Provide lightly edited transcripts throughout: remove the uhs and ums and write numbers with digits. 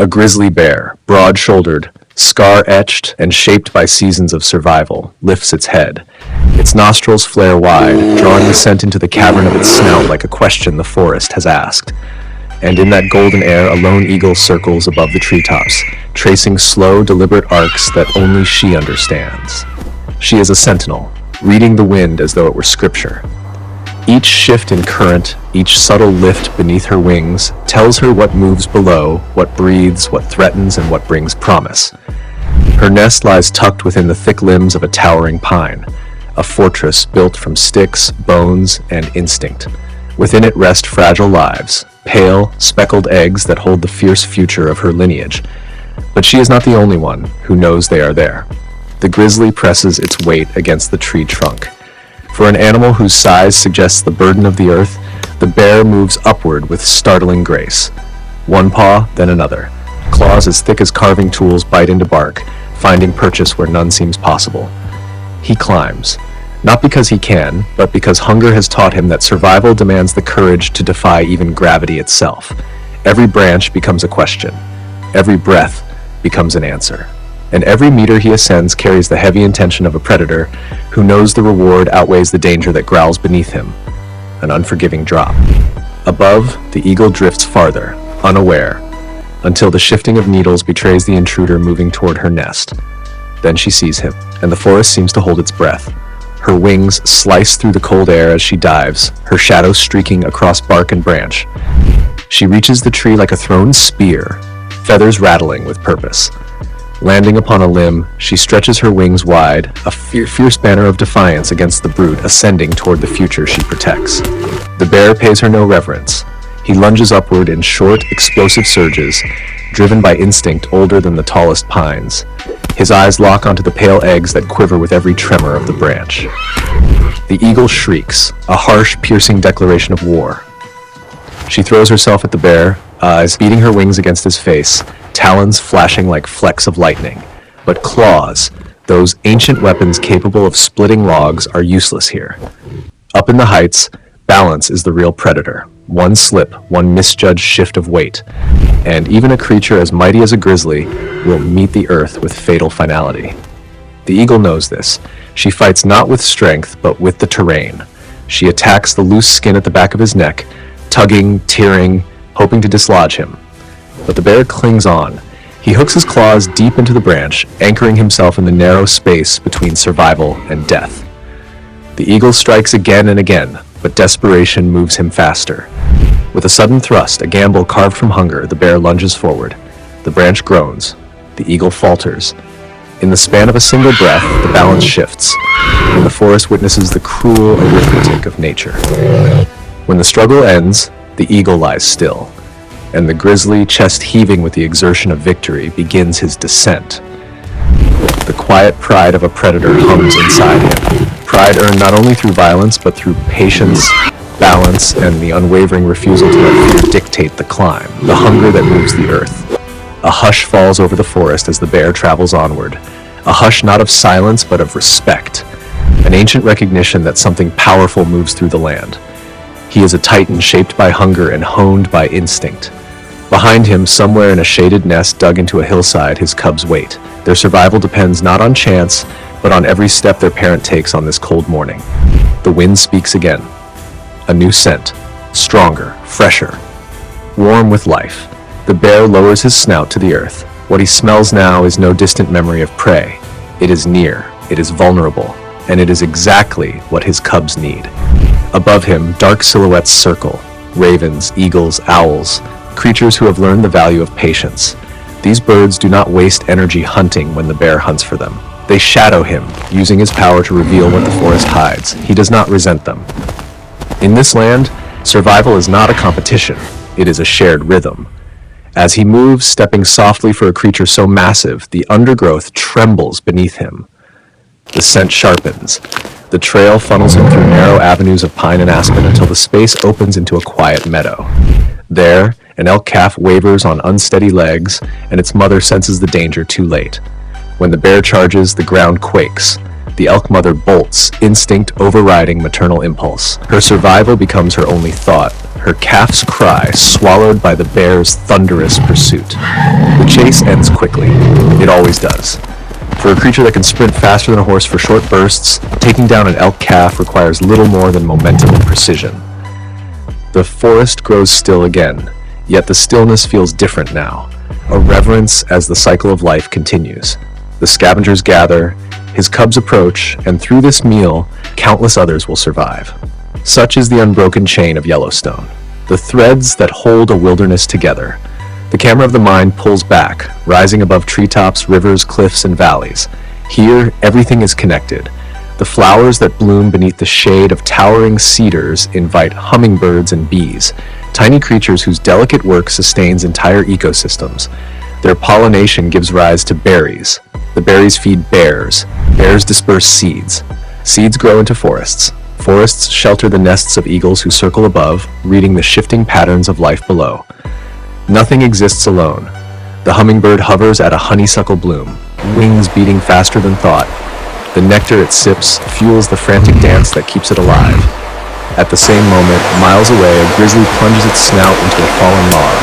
A grizzly bear, broad-shouldered, scar-etched, and shaped by seasons of survival, lifts its head. Its nostrils flare wide, drawing the scent into the cavern of its snout like a question the forest has asked. And in that golden air, a lone eagle circles above the treetops, tracing slow, deliberate arcs that only she understands. She is a sentinel, reading the wind as though it were scripture. Each shift in current, each subtle lift beneath her wings, tells her what moves below, what breathes, what threatens, and what brings promise. Her nest lies tucked within the thick limbs of a towering pine, a fortress built from sticks, bones, and instinct. Within it rest fragile lives, pale, speckled eggs that hold the fierce future of her lineage. But she is not the only one who knows they are there. The grizzly presses its weight against the tree trunk. For an animal whose size suggests the burden of the earth, the bear moves upward with startling grace. One paw, then another. Claws as thick as carving tools bite into bark, finding purchase where none seems possible. He climbs, not because he can, but because hunger has taught him that survival demands the courage to defy even gravity itself. Every branch becomes a question. Every breath becomes an answer. And every meter he ascends carries the heavy intention of a predator who knows the reward outweighs the danger that growls beneath him. An unforgiving drop. Above, the eagle drifts farther, unaware, until the shifting of needles betrays the intruder moving toward her nest. Then she sees him, and the forest seems to hold its breath. Her wings slice through the cold air as she dives, her shadow streaking across bark and branch. She reaches the tree like a thrown spear, feathers rattling with purpose. Landing upon a limb, she stretches her wings wide, a fierce banner of defiance against the brute ascending toward the future she protects. The bear pays her no reverence. He lunges upward in short, explosive surges, driven by instinct older than the tallest pines. His eyes lock onto the pale eggs that quiver with every tremor of the branch. The eagle shrieks, a harsh, piercing declaration of war. She throws herself at the bear, eyes beating her wings against his face, talons flashing like flecks of lightning. But claws, those ancient weapons capable of splitting logs, are useless here. Up in the heights, balance is the real predator. One slip, one misjudged shift of weight, and even a creature as mighty as a grizzly will meet the earth with fatal finality. The eagle knows this. She fights not with strength, but with the terrain. She attacks the loose skin at the back of his neck, tugging, tearing, hoping to dislodge him. But the bear clings on. He hooks his claws deep into the branch, anchoring himself in the narrow space between survival and death. The eagle strikes again and again, but desperation moves him faster. With a sudden thrust, a gamble carved from hunger, the bear lunges forward. The branch groans. The eagle falters. In the span of a single breath, the balance shifts, and the forest witnesses the cruel arithmetic of nature. When the struggle ends, the eagle lies still, and the grizzly, chest heaving with the exertion of victory, begins his descent. The quiet pride of a predator hums inside him. Pride earned not only through violence, but through patience, balance, and the unwavering refusal to let fear dictate the climb, the hunger that moves the earth. A hush falls over the forest as the bear travels onward. A hush not of silence, but of respect. An ancient recognition that something powerful moves through the land. He is a titan shaped by hunger and honed by instinct. Behind him, somewhere in a shaded nest dug into a hillside, his cubs wait. Their survival depends not on chance, but on every step their parent takes on this cold morning. The wind speaks again. A new scent, stronger, fresher, warm with life. The bear lowers his snout to the earth. What he smells now is no distant memory of prey. It is near, it is vulnerable, and it is exactly what his cubs need. Above him, dark silhouettes circle. Ravens, eagles, owls, creatures who have learned the value of patience. These birds do not waste energy hunting when the bear hunts for them. They shadow him, using his power to reveal what the forest hides. He does not resent them. In this land, survival is not a competition. It is a shared rhythm. As he moves, stepping softly for a creature so massive, the undergrowth trembles beneath him. The scent sharpens. The trail funnels him through narrow avenues of pine and aspen until the space opens into a quiet meadow. There, an elk calf wavers on unsteady legs, and its mother senses the danger too late. When the bear charges, the ground quakes. The elk mother bolts, instinct overriding maternal impulse. Her survival becomes her only thought, her calf's cry swallowed by the bear's thunderous pursuit. The chase ends quickly. It always does. For a creature that can sprint faster than a horse for short bursts, taking down an elk calf requires little more than momentum and precision. The forest grows still again, yet the stillness feels different now, a reverence as the cycle of life continues. The scavengers gather, his cubs approach, and through this meal, countless others will survive. Such is the unbroken chain of Yellowstone, the threads that hold a wilderness together. The camera of the mind pulls back, rising above treetops, rivers, cliffs, and valleys. Here, everything is connected. The flowers that bloom beneath the shade of towering cedars invite hummingbirds and bees, tiny creatures whose delicate work sustains entire ecosystems. Their pollination gives rise to berries. The berries feed bears. Bears disperse seeds. Seeds grow into forests. Forests shelter the nests of eagles who circle above, reading the shifting patterns of life below. Nothing exists alone. The hummingbird hovers at a honeysuckle bloom, wings beating faster than thought. The nectar it sips fuels the frantic dance that keeps it alive. At the same moment, miles away, a grizzly plunges its snout into a fallen log,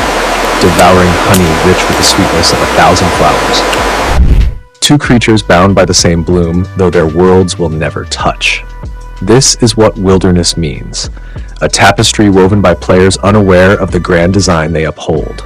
devouring honey rich with the sweetness of 1,000 flowers. Two creatures bound by the same bloom, though their worlds will never touch. This is what wilderness means, a tapestry woven by players unaware of the grand design they uphold.